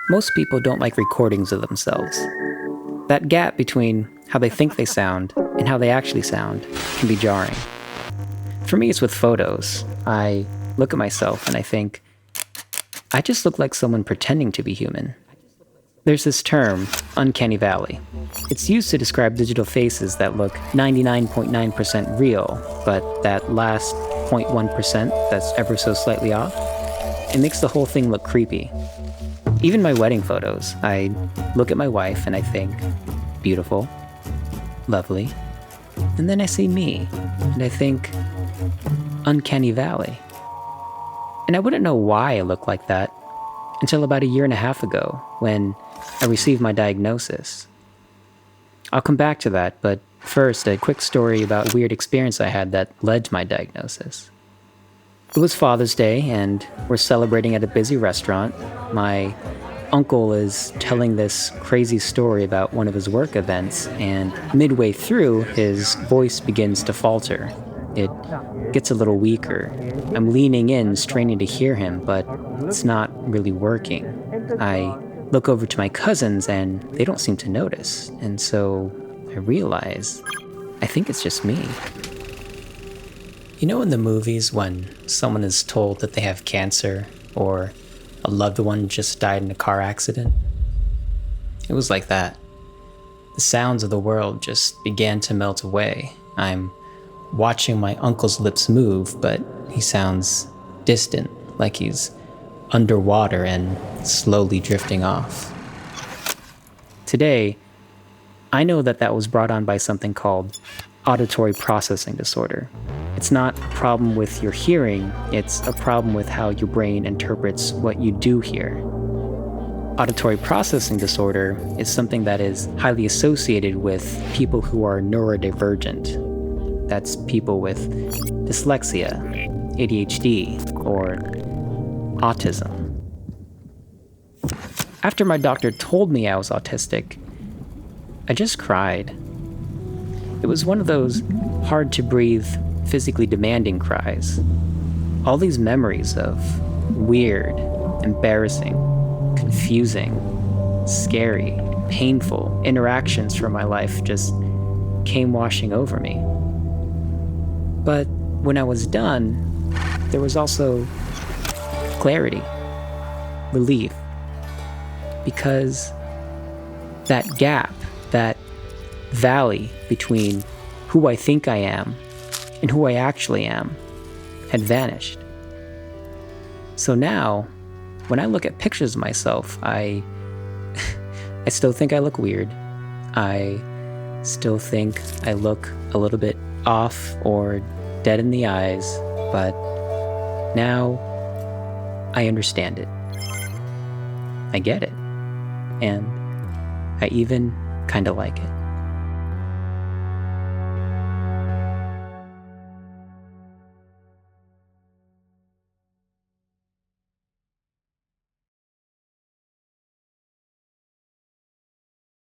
Most people don't like recordings of themselves. That gap between how they think they sound and how they actually sound can be jarring. For me, it's with photos. I look at myself and I think, I just look like someone pretending to be human. There's this term, uncanny valley. It's used to describe digital faces that look 99.9% real, but that last 0.1% that's ever so slightly off, it makes the whole thing look creepy. Even my wedding photos, I look at my wife and I think, beautiful, lovely, and then I see me, and I think, uncanny valley. And I wouldn't know why I look like that until about 1.5 years ago, when I received my diagnosis. I'll come back to that, but first, a quick story about a weird experience I had that led to my diagnosis. It was Father's Day, and we're celebrating at a busy restaurant. My uncle is telling this crazy story about one of his work events, and midway through, his voice begins to falter. It gets a little weaker. I'm leaning in, straining to hear him, but it's not really working. I look over to my cousins, and they don't seem to notice. And so I realize, I think it's just me. You know in the movies when someone is told that they have cancer, or a loved one just died in a car accident? It was like that. The sounds of the world just began to melt away. I'm watching my uncle's lips move, but he sounds distant, like he's underwater and slowly drifting off. Today, I know that was brought on by something called auditory processing disorder. It's not a problem with your hearing, it's a problem with how your brain interprets what you do hear. Auditory processing disorder is something that is highly associated with people who are neurodivergent. That's people with dyslexia, ADHD, or autism. After my doctor told me I was autistic, I just cried. It was one of those hard-to-breathe, physically demanding cries. All these memories of weird, embarrassing, confusing, scary, painful interactions from my life just came washing over me. But when I was done, there was also clarity, relief, because that gap, that valley between who I think I am and who I actually am had vanished. So now, when I look at pictures of myself, I still think I look weird. I still think I look a little bit off or dead in the eyes, but now I understand it. I get it. And I even kinda like it.